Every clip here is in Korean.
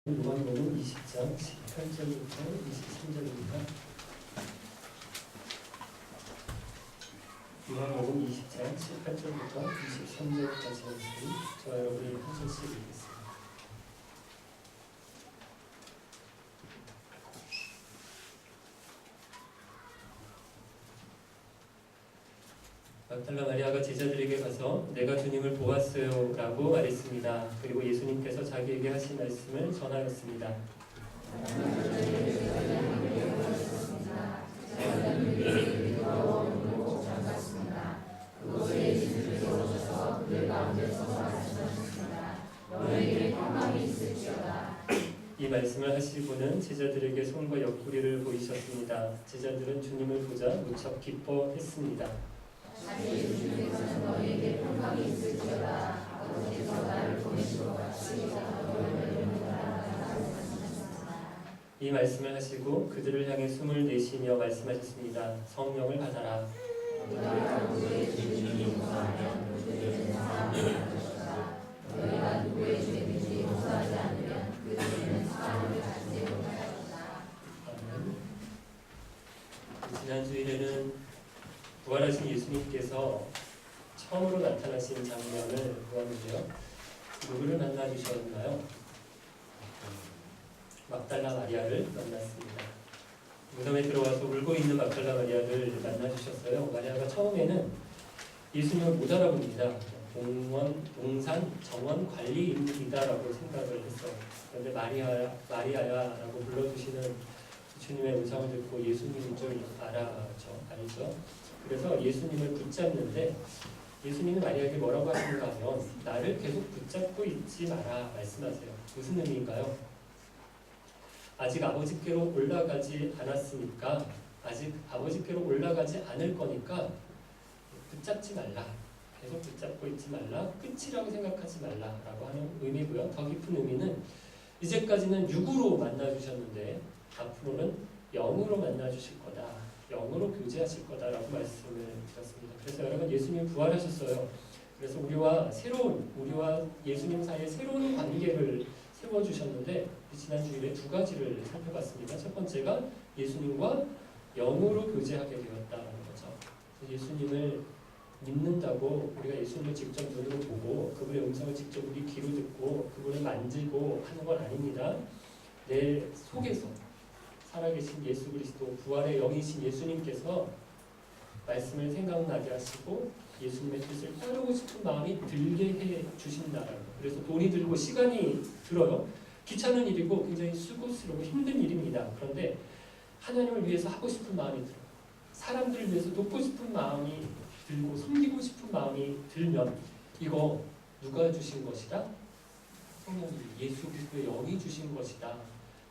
요한복음 20장 18절부터 23절입니다. 요한복음 20장 18절부터 23절까지 말씀 저와 여러분이 한 절씩 읽겠습니다. 막달라 마리아가 제자들에게 가서 내가 주님을 보았어요 라고 말했습니다. 그리고 예수님께서 자기에게 하신 말씀을 전하였습니다. 이 말씀을 하시고는 제자들에게 손과 옆구리를 보이셨습니다. 제자들은 주님을 보자 무척 기뻐했습니다. 이 말씀을 하시고 그들을 향해 숨을 내쉬며 말씀하셨습니다. 성령을 받아라. 지난 주일에는 부활하신 예수님께서 처음으로 나타나신 장면을 보았는데요. 누구를 만나주셨나요? 막달라 마리아를 만났습니다. 무덤에 들어와서 울고 있는 막달라 마리아를 만나주셨어요. 마리아가 처음에는 예수님을 못 알아봅니다. 동산 정원 관리인이다라고 생각을 했어요. 그런데 마리아야라고 불러주시는 주님의 음성을 듣고 예수님인 줄 알죠. 그래서 예수님을 붙잡는데 예수님이 마리아에게 뭐라고 하시는가 하면 나를 계속 붙잡고 있지 마라 말씀하세요. 무슨 의미인가요? 아직 아버지께로 올라가지 않았으니까 아직 아버지께로 올라가지 않을 거니까 붙잡지 말라. 계속 붙잡고 있지 말라. 끝이라고 생각하지 말라라고 하는 의미고요. 더 깊은 의미는 이제까지는 육으로 만나주셨는데 앞으로는 영으로 만나주실 거다. 영으로 교제하실 거다라고 말씀을 드렸습니다. 그래서 여러분 예수님 부활하셨어요. 그래서 우리와 예수님 사이에 새로운 관계를 세워주셨는데 지난 주일에 두 가지를 살펴봤습니다. 첫 번째가 예수님과 영으로 교제하게 되었다는 거죠. 예수님을 믿는다고 우리가 예수님을 직접 눈으로 보고 그분의 음성을 직접 우리 귀로 듣고 그분을 만지고 하는 건 아닙니다. 내 속에서 살아계신 예수 그리스도 부활의 영이신 예수님께서 말씀을 생각나게 하시고 예수님의 뜻을 따르고 싶은 마음이 들게 해 주신다는 거. 그래서 돈이 들고 시간이 들어요. 귀찮은 일이고 굉장히 수고스럽고 힘든 일입니다. 그런데 하나님을 위해서 하고 싶은 마음이 들어요. 사람들을 위해서 돕고 싶은 마음이 들고 섬기고 싶은 마음이 들면 이거 누가 주신 것이다? 성령님 예수 그리스도의 영이 주신 것이다.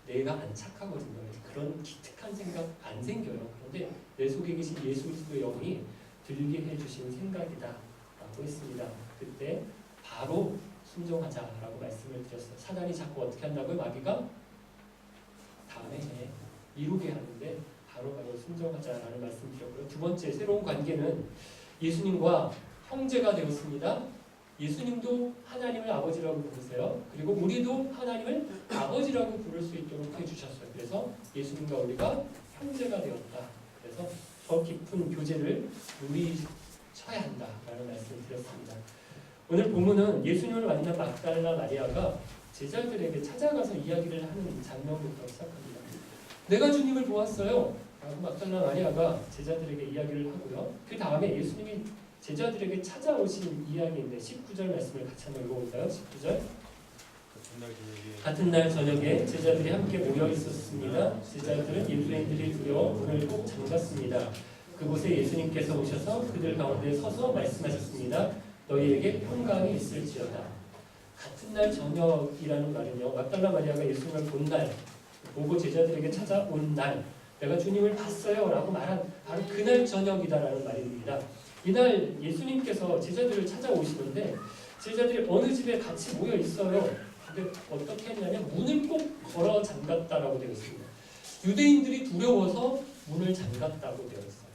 내가 안 착하거든요. 그런 기특한 생각 안 생겨요. 그런데 내 속에 계신 예수 그리스도의 영이 들게 해주신 생각이다 라고 했습니다. 그때 바로 순종하자라고 말씀을 드렸어요. 사단이 자꾸 어떻게 한다고요? 마귀가 다음에 해 이루게 하는데 바로 순종하자라는 말씀 드렸고요. 두 번째 새로운 관계는 예수님과 형제가 되었습니다. 예수님도 하나님을 아버지라고 부르세요. 그리고 우리도 하나님을 아버지라고 부를 수 있도록 해주셨어요. 그래서 예수님과 우리가 형제가 되었다. 그래서 더 깊은 교제를 누리셔야 한다라는 말씀을 드렸습니다. 오늘 본문은 예수님을 만난 막달라 마리아가 제자들에게 찾아가서 이야기를 하는 장면부터 시작합니다. 내가 주님을 보았어요. 라고 막달라 마리아가 제자들에게 이야기를 하고요. 그 다음에 예수님이 제자들에게 찾아오신 이야기인데 19절 말씀을 같이 한번 읽어볼까요? 19절 같은 날 저녁에 제자들이 함께 모여 있었습니다. 제자들은 유대인들이 두려워 문을 꼭 잠갔습니다. 그곳에 예수님께서 오셔서 그들 가운데 서서 말씀하셨습니다. 너희에게 평강이 있을지어다. 같은 날 저녁이라는 말은요. 막달라 마리아가 예수님을 본 날, 보고 제자들에게 찾아온 날, 내가 주님을 봤어요 라고 말한 바로 그날 저녁이다라는 말입니다. 이날 예수님께서 제자들을 찾아오시는데 제자들이 어느 집에 같이 모여 있어요. 근데 어떻게 했냐면 문을 꼭 걸어 잠갔다라고 되어 있습니다. 유대인들이 두려워서 문을 잠갔다고 되어 있어요.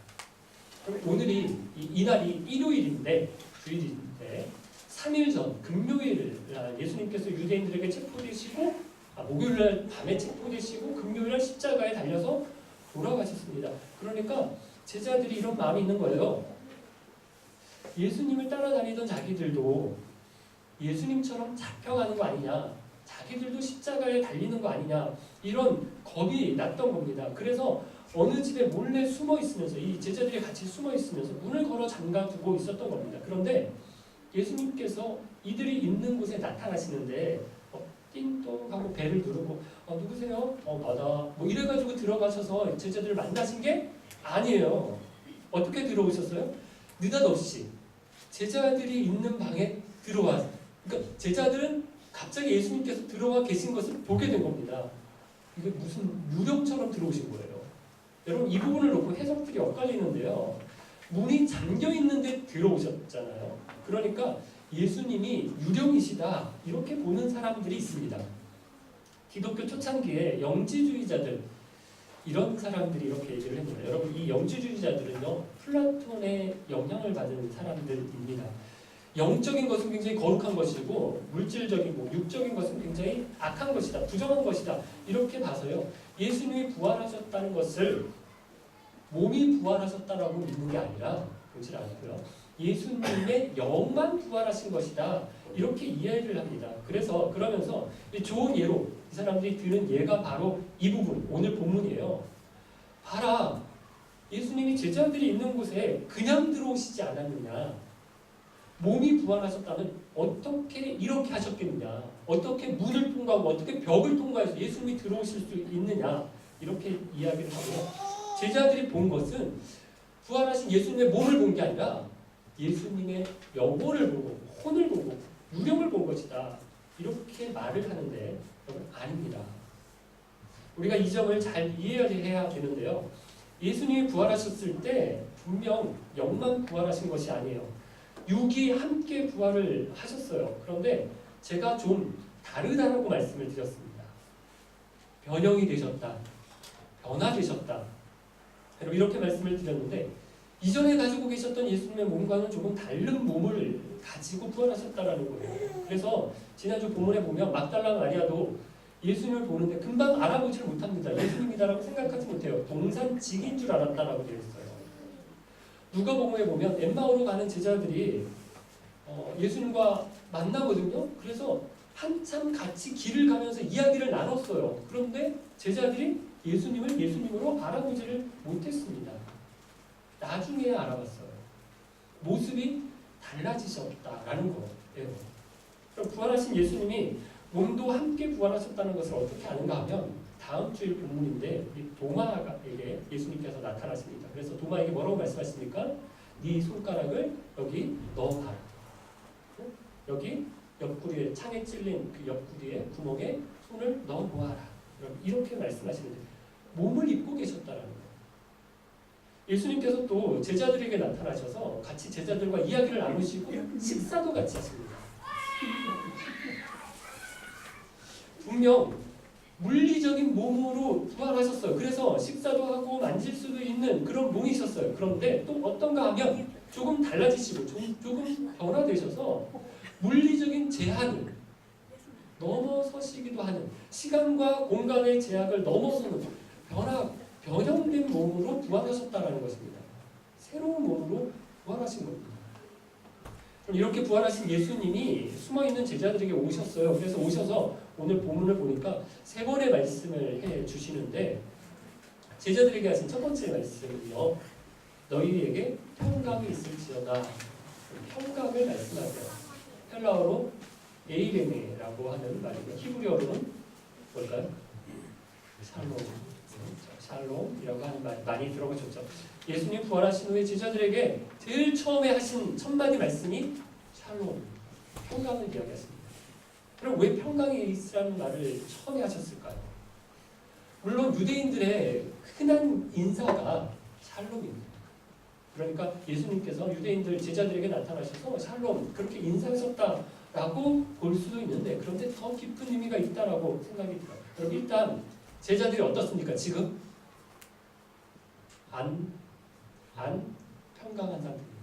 그럼 오늘이 이날이 일요일인데 주일인데 3일 전 금요일 예수님께서 유대인들에게 체포되시고 목요일날 밤에 체포되시고 금요일날 십자가에 달려서 돌아가셨습니다. 그러니까 제자들이 이런 마음이 있는 거예요. 예수님을 따라다니던 자기들도 예수님처럼 잡혀가는 거 아니냐, 자기들도 십자가에 달리는 거 아니냐, 이런 겁이 났던 겁니다. 그래서 어느 집에 몰래 숨어 있으면서, 이 제자들이 같이 숨어 있으면서 문을 걸어 잠가 두고 있었던 겁니다. 그런데 예수님께서 이들이 있는 곳에 나타나시는데 띵동 하고 배를 누르고 누구세요? 나다. 뭐 이래가지고 들어가셔서 제자들을 만나신 게 아니에요. 어떻게 들어오셨어요? 느닷없이 제자들이 있는 방에 들어와. 그러니까 제자들은 갑자기 예수님께서 들어와 계신 것을 보게 된 겁니다. 이게 무슨 유령처럼 들어오신 거예요. 여러분 이 부분을 놓고 해석들이 엇갈리는데요. 문이 잠겨 있는데 들어오셨잖아요. 그러니까 예수님이 유령이시다 이렇게 보는 사람들이 있습니다. 기독교 초창기에 영지주의자들 이런 사람들이 이렇게 얘기를 합니다. 여러분 이 영지주의자들은요 플라톤의 영향을 받은 사람들입니다. 영적인 것은 굉장히 거룩한 것이고 물질적이고 육적인 것은 굉장히 악한 것이다, 부정한 것이다 이렇게 봐서요 예수님이 부활하셨다는 것을 몸이 부활하셨다라고 믿는 게 아니라 그렇지 않고요 예수님의 영만 부활하신 것이다 이렇게 이해를 합니다. 그러면서 좋은 예로 이 사람들이 드는 예가 바로 이 부분 오늘 본문이에요. 봐라 예수님이 제자들이 있는 곳에 그냥 들어오시지 않았느냐, 몸이 부활하셨다면 어떻게 이렇게 하셨겠느냐, 어떻게 문을 통과하고 어떻게 벽을 통과해서 예수님이 들어오실 수 있느냐 이렇게 이야기를 하고요. 제자들이 본 것은 부활하신 예수님의 몸을 본 게 아니라 예수님의 영혼을 보고 혼을 보고 유령을 본 것이다 이렇게 말을 하는데 여러분 아닙니다. 우리가 이 점을 잘 이해해야 되는데요. 예수님이 부활하셨을 때 분명 영만 부활하신 것이 아니에요. 육이 함께 부활을 하셨어요. 그런데 제가 좀 다르다라고 말씀을 드렸습니다. 변형이 되셨다, 변화되셨다 이렇게 말씀을 드렸는데 이전에 가지고 계셨던 예수님의 몸과는 조금 다른 몸을 가지고 부활하셨다라는 거예요. 그래서 지난주 본문에 보면 막달라 마리아도 예수님을 보는데 금방 알아보지를 못합니다. 예수님이다라고 생각하지 못해요. 동산직인 줄 알았다라고 되어 있어요. 누가복음에 보면 엠마오로 가는 제자들이 예수님과 만나거든요. 그래서 한참 같이 길을 가면서 이야기를 나눴어요. 그런데 제자들이 예수님을 예수님으로 알아보지를 못했습니다. 나중에 알아봤어요. 모습이 달라지셨다라는 거예요. 그럼 부활하신 예수님이 몸도 함께 부활하셨다는 것을 어떻게 아는가 하면 다음 주일 본문인데 도마에게 예수님께서 나타나십니다. 그래서 도마에게 뭐라고 말씀하십니까? 네 손가락을 여기 넣어봐라. 여기 옆구리에 창에 찔린 그 옆구리에 구멍에 손을 넣어보아라. 이렇게 말씀하시는데 몸을 입고 계셨다라는 거예요. 예수님께서 또 제자들에게 나타나셔서 같이 제자들과 이야기를 나누시고 식사도 같이 하십니다. 분명 물리적인 몸으로 부활하셨어요. 그래서 식사도 하고 만질 수도 있는 그런 몸이셨어요. 그런데 또 어떤가 하면 조금 달라지시고 조금 변화되셔서 물리적인 제한을 넘어서시기도 하는, 시간과 공간의 제약을 넘어서는 변형된 몸으로 부활하셨다는 것입니다. 새로운 몸으로 부활하신 겁니다. 그럼 이렇게 부활하신 예수님이 숨어있는 제자들에게 오셨어요. 그래서 오셔서 오늘 본문을 보니까 세 번의 말씀을 해주시는데 제자들에게 하신 첫 번째 말씀은요. 너희에게 평강이 있을지어다. 평강을 말씀하세요. 헬라어로 에이레메라고 하는 말이고요. 히브리어로는 뭘까요? 샬롬이라고 하는 말 많이 들어보셨죠. 예수님 부활하신 후에 제자들에게 제일 처음에 하신 첫 마디 말씀이 샬롬, 평강을 이야기하십니다. 그럼 왜 평강이 있으라는 말을 처음에 하셨을까요? 물론 유대인들의 흔한 인사가 샬롬입니다. 그러니까 예수님께서 유대인들 제자들에게 나타나셔서 샬롬 그렇게 인사하셨다라고 볼 수도 있는데 그런데 더 깊은 의미가 있다라고 생각이 들어요. 여러분 일단 제자들이 어떻습니까? 지금 안 평강한 상태입니다.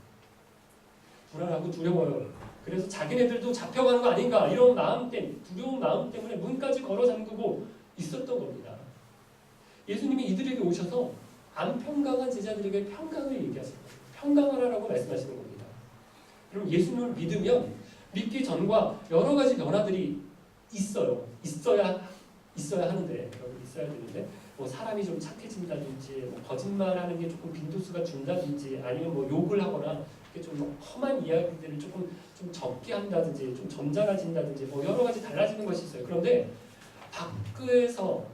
불안하고 두려워요. 그래서 자기네들도 잡혀가는 거 아닌가 이런 마음 때문에 두려운 마음 때문에 문까지 걸어 잠그고 있었던 겁니다. 예수님이 이들에게 오셔서 안 평강한 제자들에게 평강을 얘기하시는 거예요. 평강하라라고 말씀하시는 겁니다. 그럼 예수님을 믿으면 믿기 전과 여러 가지 변화들이 있어야 하는데 있어야 되는데 뭐 사람이 좀 착해진다든지 뭐 거짓말하는 게 조금 빈도수가 준다든지 아니면 뭐 욕을 하거나 좀 험한 이야기들을 조금 좀 적게 한다든지 좀 점잖아진다든지 뭐 여러 가지 달라지는 것이 있어요. 그런데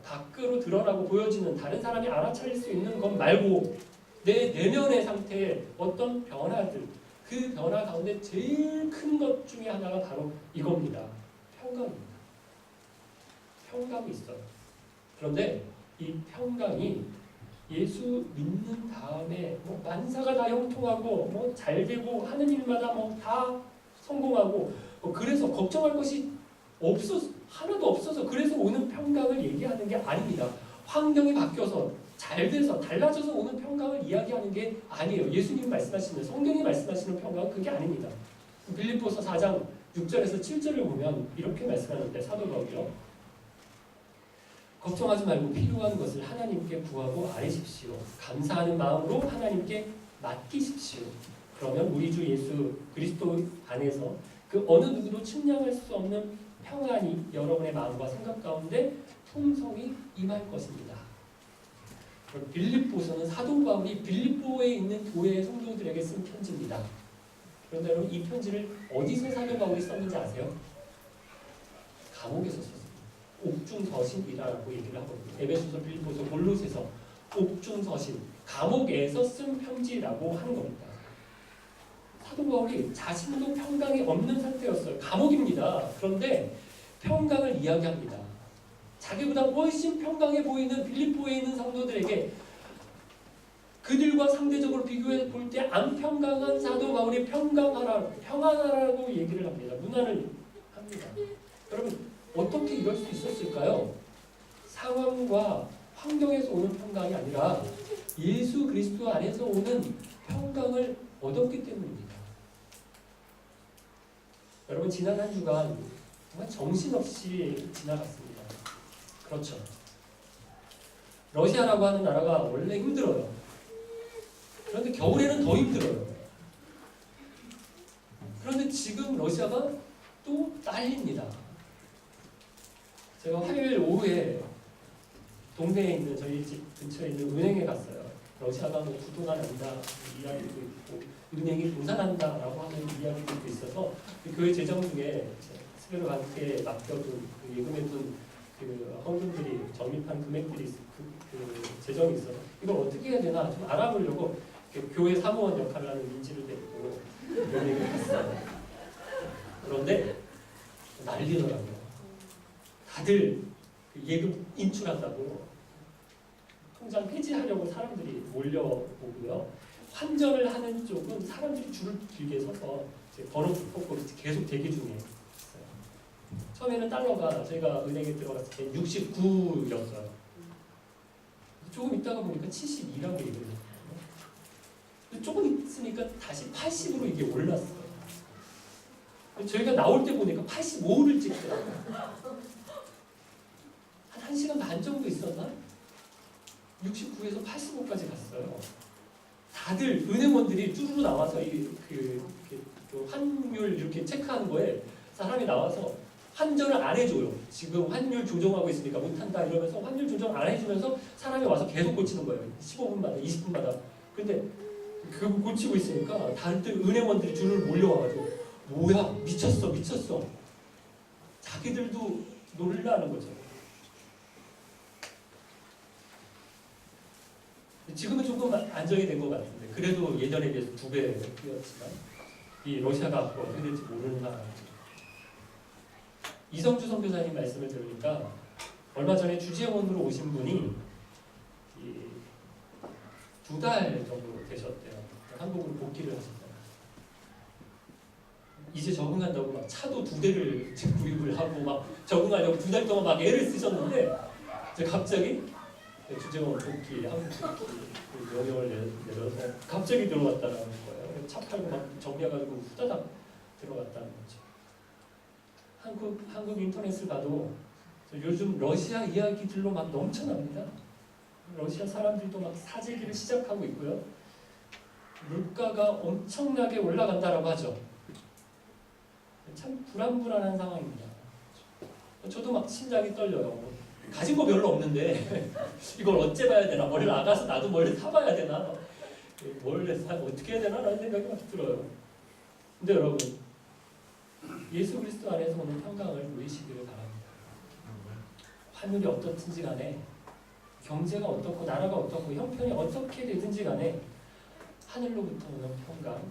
밖으로 드러나고 보여지는 다른 사람이 알아차릴 수 있는 것 말고 내 내면의 상태에 어떤 변화들 그 변화 가운데 제일 큰 것 중에 하나가 바로 이겁니다. 평강입니다. 평강이 있어요. 그런데 이 평강이 예수 믿는 다음에 뭐 만사가 다 형통하고 뭐 잘되고 하는 일마다 뭐 다 성공하고 그래서 걱정할 것이 하나도 없어서 그래서 오는 평강을 얘기하는 게 아닙니다. 환경이 바뀌어서 잘돼서 달라져서 오는 평강을 이야기하는 게 아니에요. 예수님 말씀하시는 성경이 말씀하시는 평강은 그게 아닙니다. 빌립보서 4장 6절에서 7절을 보면 이렇게 말씀하는데 사도 바울이요. 걱정하지 말고 필요한 것을 하나님께 구하고 아뢰십시오. 감사하는 마음으로 하나님께 맡기십시오. 그러면 우리 주 예수 그리스도 안에서 그 어느 누구도 측량할 수 없는 평안이 여러분의 마음과 생각 가운데 풍성히 임할 것입니다. 빌립보서는 사도 바울이 빌립보에 있는 교회의 성도들에게 쓴 편지입니다. 그런데 여러분 이 편지를 어디서 사도 바울이 썼는지 아세요? 감옥에서 썼습니다. 옥중서신이라고 얘기를 하거든요. 에베소서, 빌립보서, 골로새서 옥중서신, 감옥에서 쓴 편지라고 하는 겁니다. 사도 바울이 자신도 평강이 없는 상태였어요. 감옥입니다. 그런데 평강을 이야기합니다. 자기보다 훨씬 평강해 보이는 빌립보에 있는 성도들에게 그들과 상대적으로 비교해 볼 때 안 평강한 사도 바울이 평안하라고 얘기를 합니다. 문안을 합니다. 여러분 어떻게 이럴 수 있었을까요? 상황과 환경에서 오는 평강이 아니라 예수 그리스도 안에서 오는 평강을 얻었기 때문입니다. 여러분 지난 한 주간 정말 정신없이 지나갔습니다. 그렇죠. 러시아라고 하는 나라가 원래 힘들어요. 그런데 겨울에는 더 힘들어요. 그런데 지금 러시아가 또 딸립니다. 제가 화요일 오후에 동네에 있는 저희 집 근처에 있는 은행에 갔어요. 러시아가 뭐 부도가 난다 이야기도 있고 은행이 분산한다라고 하는 이야기도 있어서 그 교회 재정 중에 스베르반크에 맡겨둔 그 예금해둔 그 헌금들이 적립한 금액들이 그 재정이 있어서 이걸 어떻게 해야 되나 좀 알아보려고 교회 사무원 역할을 하는 민지를 데리고 은행에 갔어요. 그런데 난리더라고요. 다들 예금 인출한다고 통장 폐지하려고 사람들이 몰려오고요. 환전을 하는 쪽은 사람들이 줄을 길게 서서 번호 뽑고 계속 대기 중에 있어요. 처음에는 달러가 저희가 은행에 들어갔을 때 69였어요. 조금 있다가 보니까 72라고 얘기를 했거든요. 조금 있으니까 다시 80으로 이게 올랐어요. 저희가 나올 때 보니까 85를 찍더라고요. 한 1시간 반 정도 있었나? 69에서 85까지 갔어요. 다들 은행원들이 쭈루루 나와서 그 환율 이렇게 체크하는 거에 사람이 나와서 환전을 안 해줘요. 지금 환율 조정하고 있으니까 못한다 이러면서 환율 조정 안 해주면서 사람이 와서 계속 고치는 거예요. 15분마다 20분마다. 근데 그거 고치고 있으니까 다들 은행원들이 줄을 몰려와가지고 뭐야 미쳤어. 자기들도 놀라는 거죠. 지금은 조금 안정이 된 것 같은데 그래도 예전에 비해서 2배 뛰었지만 이 러시아가 앞으로 어떻게 될지 모르는 상황이죠. 이성주 선교사님 말씀을 들으니까 얼마 전에 주재원으로 오신 분이 2달 정도 되셨대요. 한국으로 복귀를 하셨대요. 이제 적응한다고 막 차도 2대를 구입을 하고 막 적응하려고 2달 동안 막 애를 쓰셨는데 갑자기 주재원 복귀, 한국 복귀 명령을 내려서 갑자기 들어왔다라는 거예요. 차 팔고 막 정리해가지고 후다닥 들어갔다는 거죠. 한국 인터넷을 봐도 요즘 러시아 이야기들로 막 넘쳐납니다. 러시아 사람들도 막 사재기를 시작하고 있고요. 물가가 엄청나게 올라간다라고 하죠. 참 불안불안한 상황입니다. 저도 막 심장이 떨려요. 가진 거 별로 없는데 이걸 어째 봐야 되나? 뭘 나가서 나도 뭘 사봐야 되나? 뭘 사 어떻게 해야 되나? 라는 생각이 막 들어요. 근데 여러분, 예수 그리스도 안에서 오는 평강을 누리시기를 바랍니다. 환율이 어떻든지 간에, 경제가 어떻고 나라가 어떻고 형편이 어떻게 되든지 간에 하늘로부터 오는 평강,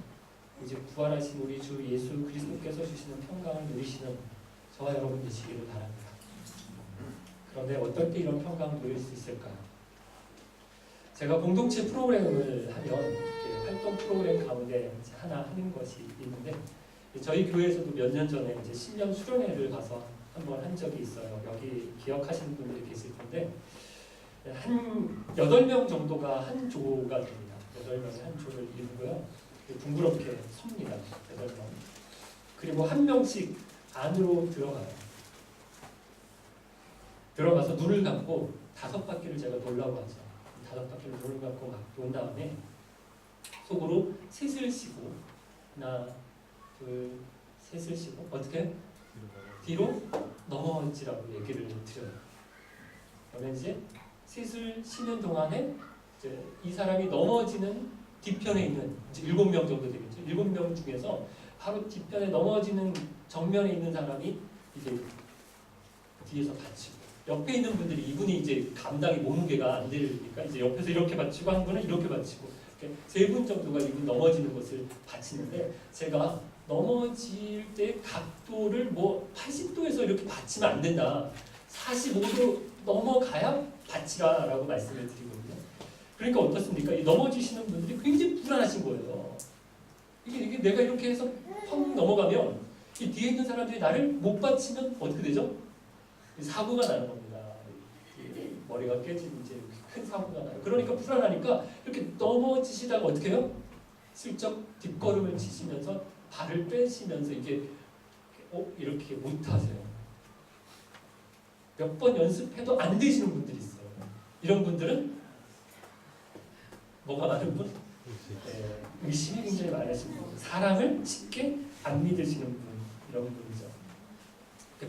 이제 부활하신 우리 주 예수 그리스도께서 주시는 평강을 누리시는 저와 여러분 되시기를 바랍니다. 그런데 어떨 때 이런 평강을 누릴 수 있을까요? 제가 공동체 프로그램을 하면 활동 프로그램 가운데 하나 하는 것이 있는데, 저희 교회에서도 몇 년 전에 이제 신년 수련회를 가서 한번 한 적이 있어요. 여기 기억하시는 분들이 계실 텐데, 한 8명 정도가 한 조가 됩니다. 8명이 한 조를 이루고요. 둥그렇게 섭니다. 8명. 그리고 한 명씩 안으로 들어가요. 들어가서 눈을 감고 5바퀴를 제가 돌라고 하죠. 5바퀴를 눈을 감고 막 돈 다음에 속으로 셋을 쉬고, 하나, 둘, 셋을 쉬고 어떻게? 뒤로 넘어지라고 얘기를 드려요. 그러면 이제 셋을 쉬는 동안에 이제 이 사람이 넘어지는 뒤편에 있는 이제 7명 정도 되겠죠. 7명 중에서 바로 뒤편에 넘어지는 정면에 있는 사람이 이제 뒤에서 받치고, 옆에 있는 분들이 이분이 이제 감당이 몸무게가 안 되니까 이제 옆에서 이렇게 받치고 한 분은 이렇게 받치고, 3분 정도가 이분 넘어지는 것을 받치는데, 제가 넘어질 때 각도를 뭐 80도에서 이렇게 받치면 안 된다, 45도 넘어가야 받치라라고 말씀을 드리거든요. 그러니까 어떻습니까? 이 넘어지시는 분들이 굉장히 불안하신 거예요. 이게 내가 이렇게 해서 펑 넘어가면 이 뒤에 있는 사람들이 나를 못 받치면 어떻게 되죠? 사고가 나는 겁니다. 머리가 깨지는 이제 큰 사고가 나요. 그러니까 불안하니까 이렇게 넘어지시다가 어떻게 해요? 슬쩍 뒷걸음을 치시면서 발을 빼시면서 이게 이렇게 못 하세요. 몇 번 연습해도 안 되시는 분들이 있어요. 이런 분들은 뭐가 많은 분? 의심이 굉장히 많으신 분, 사람을 쉽게 안 믿으시는 분, 이런 분이죠.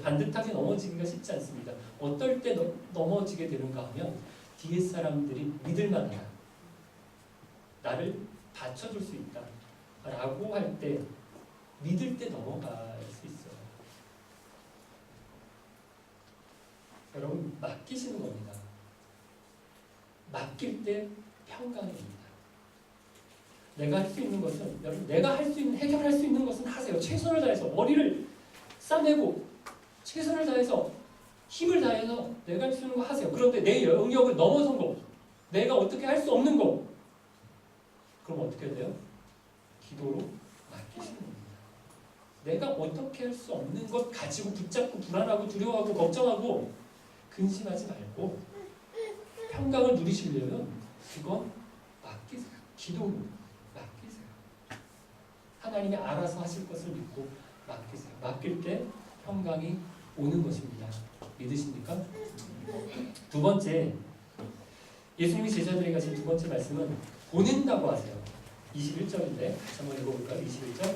반듯하게 넘어지기가 쉽지 않습니다. 어떨 때 넘어지게 되는가 하면 뒤에 사람들이 믿을 만하다, 나를 받쳐줄 수 있다 라고 할 때, 믿을 때 넘어갈 수 있어요. 여러분, 맡기시는 겁니다. 맡길 때 평강입니다. 내가 할 수 있는 것은, 여러분, 내가 할 수 있는, 해결할 수 있는 것은 하세요. 최선을 다해서 머리를 싸매고 최선을 다해서 힘을 다해서 내가 할 수 있는 거 하세요. 그런데 내 영역을 넘어선 거, 내가 어떻게 할 수 없는 거, 그럼 어떻게 돼요? 기도로 맡기시는 겁니다. 내가 어떻게 할 수 없는 것 가지고 붙잡고 불안하고 두려워하고 걱정하고 근심하지 말고 평강을 누리시려면 그건 맡기세요. 기도로 맡기세요. 하나님이 알아서 하실 것을 믿고 맡기세요. 맡길 때 평강이 오는 것입니다. 믿으십니까? 두 번째, 예수님이 제자들에게 하신 두 번째 말씀은 보낸다고 하세요. 21절인데 다시 한번 읽어볼까요? 21절.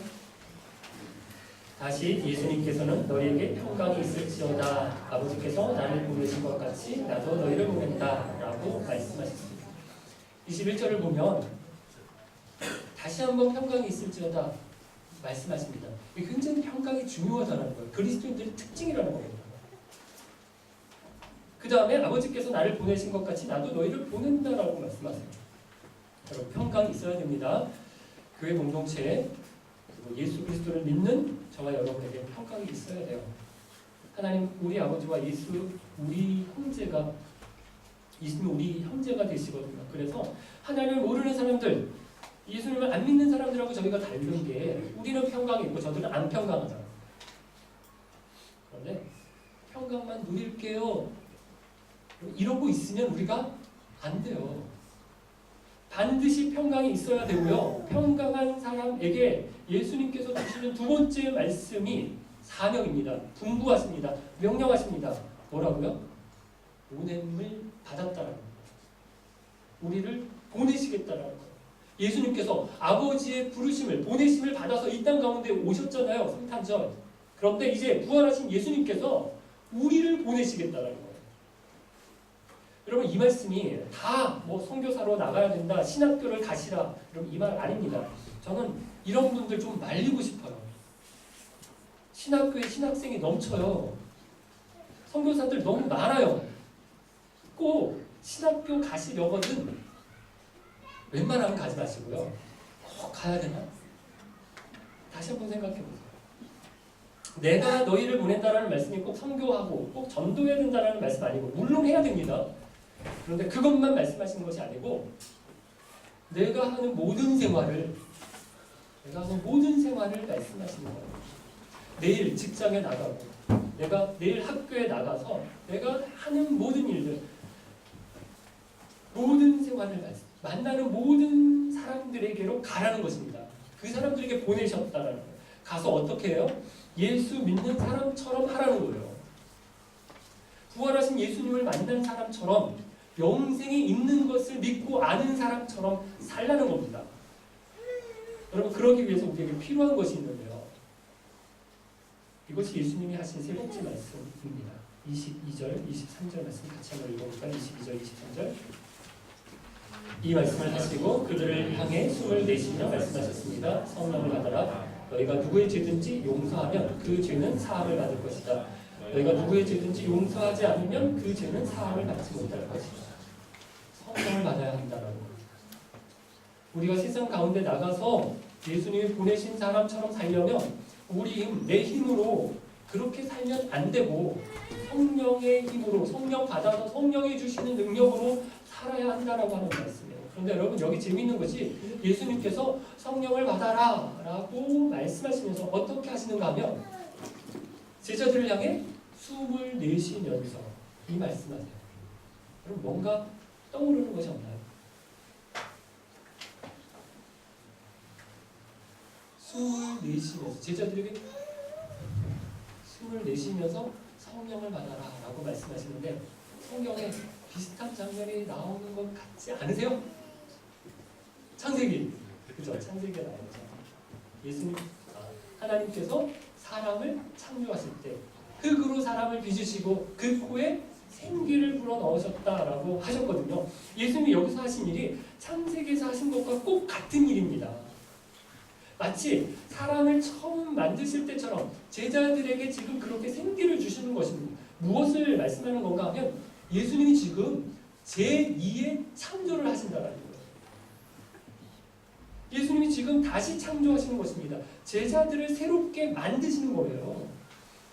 다시 예수님께서는 너희에게 평강이 있을지어다. 아버지께서 나를 보내신 것 같이 나도 너희를 보낸다 라고 말씀하셨습니다. 21절을 보면 다시 한번 평강이 있을지어다 말씀하십니다. 굉장히 평강이 중요하다는 거예요. 그리스도인들의 특징이라는 겁니다. 그 다음에 아버지께서 나를 보내신 것 같이 나도 너희를 보낸다라고 말씀하세요. 여러분, 평강이 있어야 됩니다. 교회 공동체에, 그리고 예수 그리스도를 믿는 저와 여러분에게 평강이 있어야 돼요. 하나님, 우리 아버지와 예수, 우리 형제가, 예수님 우리 형제가 되시거든요. 그래서 하나님을 모르는 사람들, 예수님을 안 믿는 사람들하고 저희가 다른 게, 우리는 평강이 있고 저들은 안 평강하잖아요. 그런데 평강만 누릴게요, 이러고 있으면 우리가 안 돼요. 반드시 평강이 있어야 되고요. 평강한 사람에게 예수님께서 주시는 두 번째 말씀이 사명입니다. 분부하십니다. 명령하십니다. 뭐라고요? 보냄을 받았다라는 거예요. 우리를 보내시겠다라는 거예요. 예수님께서 아버지의 부르심을, 보내심을 받아서 이 땅 가운데 오셨잖아요. 성탄절. 그런데 이제 부활하신 예수님께서 우리를 보내시겠다라는 거예요. 여러분, 이 말씀이 다 뭐 선교사로 나가야 된다, 신학교를 가시라, 여러분 이 말 아닙니다. 저는 이런 분들 좀 말리고 싶어요. 신학교에 신학생이 넘쳐요. 선교사들 너무 많아요. 꼭 신학교 가시려거든 웬만하면 가지 마시고요. 꼭 가야 되나? 다시 한번 생각해 보세요. 내가 너희를 보낸다라는 말씀이 꼭 선교하고 꼭 전도해야 된다라는 말씀 아니고, 물론 해야 됩니다. 그런데 그것만 말씀하시는 것이 아니고, 내가 하는 모든 생활을 말씀하시는 거예요. 내일 직장에 나가고, 내가 내일 학교에 나가서 내가 하는 모든 일들, 모든 생활을 만나는 모든 사람들에게로 가라는 것입니다. 그 사람들에게 보내셨다라는 거예요. 가서 어떻게 해요? 예수 믿는 사람처럼 하라는 거예요. 부활하신 예수님을 만난 사람처럼, 영생이 있는 것을 믿고 아는 사람처럼 살라는 겁니다. 여러분, 그러기 위해서 우리에게 필요한 것이 있는데요. 이것이 예수님이 하신 세 번째 말씀입니다. 22절, 23절 말씀 같이 한번 읽어볼까요? 22절, 23절. 이 말씀을 하시고 그들을 향해 숨을 내쉬며 말씀하셨습니다. 성령을 받아라. 너희가 누구의 죄든지 용서하면 그 죄는 사함을 받을 것이다. 너희가 누구의 죄든지 용서하지 않으면 그 죄는 사함을 받지 못할 것이다. 성령을 받아야 한다라고. 우리가 세상 가운데 나가서 예수님이 보내신 사람처럼 살려면 우리 힘, 내 힘으로 그렇게 살면 안 되고, 성령의 힘으로, 성령 받아서 성령이 주시는 능력으로 살아야 한다라고 하는 말씀이에요. 그런데 여러분, 여기 재미있는 것이 예수님께서 성령을 받아라 라고 말씀하시면서 어떻게 하시는가 하면, 제자들을 향해 숨을 내쉬면서 이 말씀하세요. 여러분, 뭔가 떠오르는 것이 없나요? 숨을 내쉬면서, 제자들에게 숨을 내쉬면서 성령을 받아라 라고 말씀하시는데, 성경에 비슷한 장면이 나오는 것 같지 않으세요? 창세기, 그죠? 창세기에 나오죠. 예수님, 하나님께서 사람을 창조하실 때 흙으로 사람을 빚으시고 그 코에 생기를 불어넣으셨다라고 하셨거든요. 예수님이 여기서 하신 일이 창세기에서 하신 것과 꼭 같은 일입니다. 마치 사람을 처음 만드실 때처럼 제자들에게 지금 그렇게 생기를 주시는 것입니다. 무엇을 말씀하는 건가 하면, 예수님이 지금 제2의 창조를 하신다는 거예요. 예수님이 지금 다시 창조하시는 것입니다. 제자들을 새롭게 만드시는 거예요.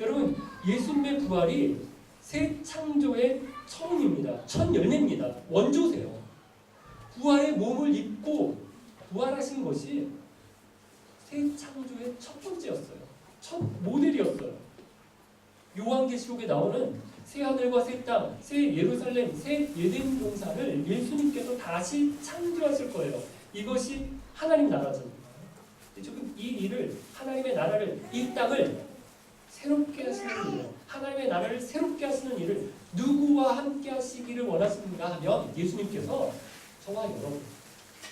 여러분, 예수님의 부활이 새 창조의 처음입니다. 첫 열매입니다. 원조세요. 부활의 몸을 입고 부활하신 것이 새 창조의 첫 번째였어요. 첫 모델이었어요. 요한계시록에 나오는 새 하늘과 새 땅, 새 예루살렘, 새 에덴 동산을 예수님께서 다시 창조하실 거예요. 이것이 하나님 나라죠. 지금 이 일을, 하나님의 나라를, 이 땅을 새롭게 하시는 일이에요. 하나님의 나라를 새롭게 하시는 일을 누구와 함께 하시기를 원하십니까 하면, 예수님께서 저와 여러분,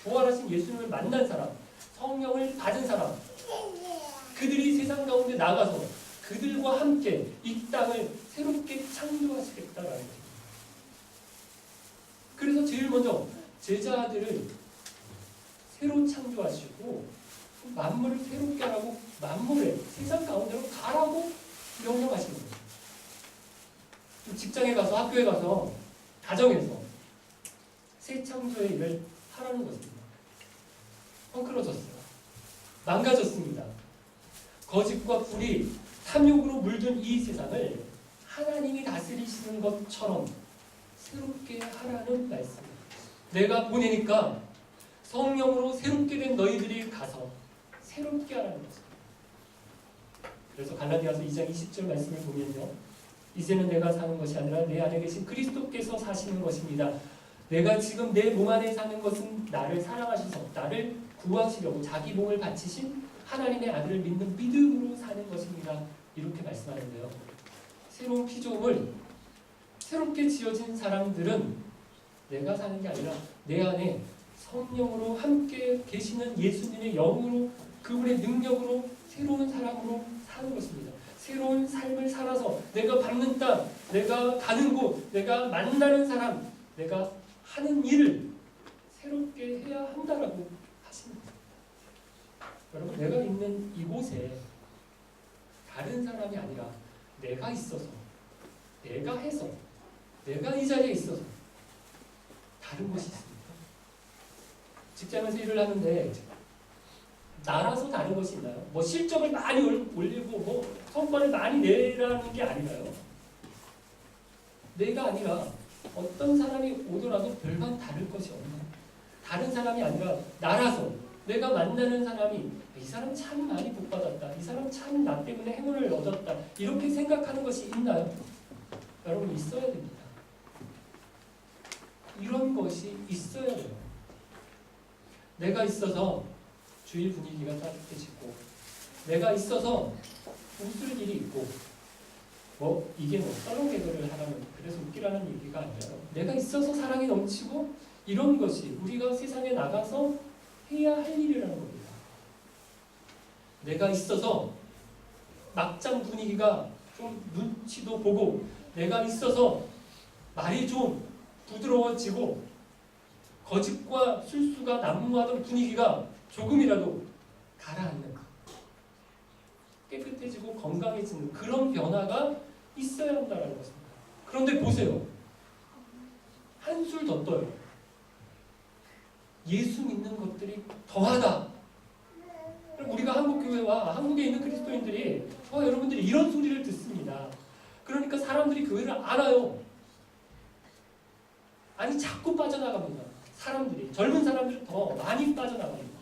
부활하신 예수님을 만난 사람, 성령을 받은 사람, 그들이 세상 가운데 나가서 그들과 함께 이 땅을 새롭게 창조하시겠다라는 거예요. 그래서 제일 먼저 제자들을 새로 창조하시고 만물을 새롭게 하라고, 만물에, 세상 가운데로 가라고 명령하시는 거예요. 직장에 가서, 학교에 가서, 가정에서 새 창조의 일을 하라는 것입니다. 헝클어졌어요. 망가졌습니다. 거짓과 불이, 탐욕으로 물든 이 세상을 하나님이 다스리시는 것처럼 새롭게 하라는 말씀입니다. 내가 보내니까 성령으로 새롭게 된 너희들이 가서 새롭게 하라는 것입니다. 그래서 갈라디아서 2장 20절 말씀을 보면요, 이제는 내가 사는 것이 아니라 내 안에 계신 그리스도께서 사시는 것입니다. 내가 지금 내 몸 안에 사는 것은 나를 사랑하셔서 나를 구하시려고 자기 몸을 바치신 하나님의 아들을 믿는 믿음으로 사는 것입니다. 이렇게 말씀하는데요. 새로운 피조물, 새롭게 지어진 사람들은 내가 사는 게 아니라 내 안에 성령으로 함께 계시는 예수님의 영으로 그분의 능력으로 새로운 사람으로 사는 것입니다. 새로운 삶을 살아서 내가 밟는 땅, 내가 가는 곳, 내가 만나는 사람, 내가 하는 일을 새롭게 해야 한다라고 하십니다. 여러분, 내가 있는 이곳에 다른 사람이 아니라 내가 있어서, 내가 해서, 내가 이 자리에 있어서 다른 것이 있습니다. 직장에서 일을 하는데 나라서 다른 것이 있나요? 뭐 실적을 많이 올리고 뭐 성과를 많이 내라는 게 아니라요. 내가 아니라 어떤 사람이 오더라도 별반 다를 것이 없나요? 다른 사람이 아니라 나라서 내가 만나는 사람이 이 사람 참 많이 복받았다. 이 사람 참 나 때문에 행운을 얻었다. 이렇게 생각하는 것이 있나요? 여러분, 있어야 됩니다. 이런 것이 있어야 돼요. 내가 있어서 주위 분위기가 따뜻해지고, 내가 있어서 웃을 일이 있고, 뭐 이게 뭐 서로 개그를 하라는, 그래서 웃기라는 얘기가 아니라 내가 있어서 사랑이 넘치고, 이런 것이 우리가 세상에 나가서 해야 할 일이라는 겁니다. 내가 있어서 막장 분위기가 좀 눈치도 보고, 내가 있어서 말이 좀 부드러워지고, 거짓과 술수가 난무하던 분위기가 조금이라도 가라앉는, 깨끗해지고 건강해지는 그런 변화가 있어야 한다는 것입니다. 그런데 보세요. 한술 더 떠요. 예수 믿는 것들이 더하다. 우리가 한국교회와 한국에 있는 그리스도인들이, 여러분들이 이런 소리를 듣습니다. 그러니까 사람들이 교회를 알아요. 아니, 자꾸 빠져나갑니다. 사람들이, 젊은 사람들이 더 많이 빠져나갑니다.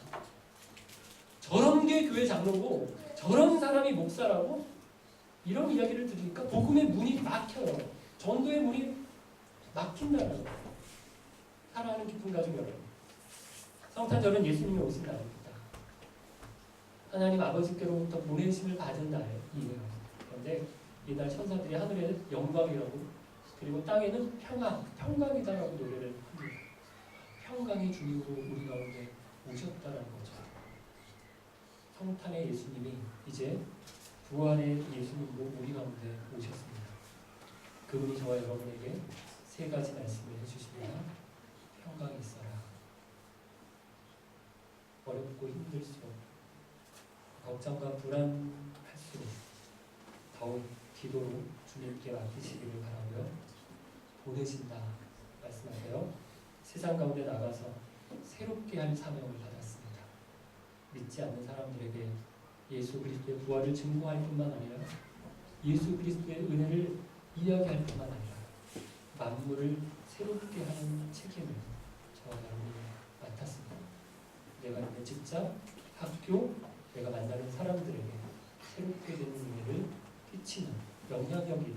저런 게 교회 장로고 저런 사람이 목사라고 이런 이야기를 들으니까 복음의 문이 막혀요. 전도의 문이 막힌다는 거예요. 사랑하는 깊은 가족 여러분, 성탄절은 예수님이 오신 날입니다. 하나님 아버지께로부터 보내심을 받은 날이에요. 그런데 이날 천사들이 하늘에 영광이라고, 그리고 땅에는 평강이다라고 노래를 합니다. 평강의 주님으로 우리 가운데 오셨다라는 거죠. 성탄의 예수님이 이제 부활의 예수님으로 우리 가운데 오셨습니다. 그분이 저와 여러분에게 세 가지 말씀을 해주십니다. 평강이 있어라. 어렵고 힘들수록, 걱정과 불안할수록 더욱 기도로 주님께 맡기시기를 바라고요. 보내신다 말씀하세요. 세상 가운데 나가서 새롭게 할 사명을 받았습니다. 믿지 않는 사람들에게 예수 그리스도의 부활을 증거할 뿐만 아니라 예수 그리스도의 은혜를 이야기할 뿐만 아니라 만물을 새롭게 하는 책임을 저와 여러분이 맡았습니다. 내가 있는 직장, 학교, 내가 만나는 사람들에게 새롭게 되는 은혜를 끼치는 영향력 있는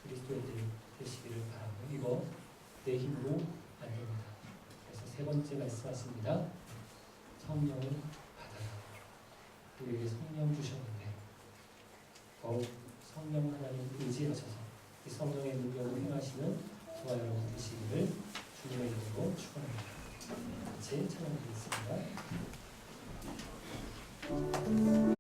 그리스도인들이 되시기를 바라고, 이거 내 힘으로 안 됩니다. 그래서 세 번째 말씀하십니다. 성령을 받아라. 우리에게 성령 주셨는데 더욱 성령 하나님 의지하셔서 이 성령의 능력을 행하시는 저와 여러분 되시기를 주님의 이름으로 축원합니다. 같이 찬양드리겠습니다.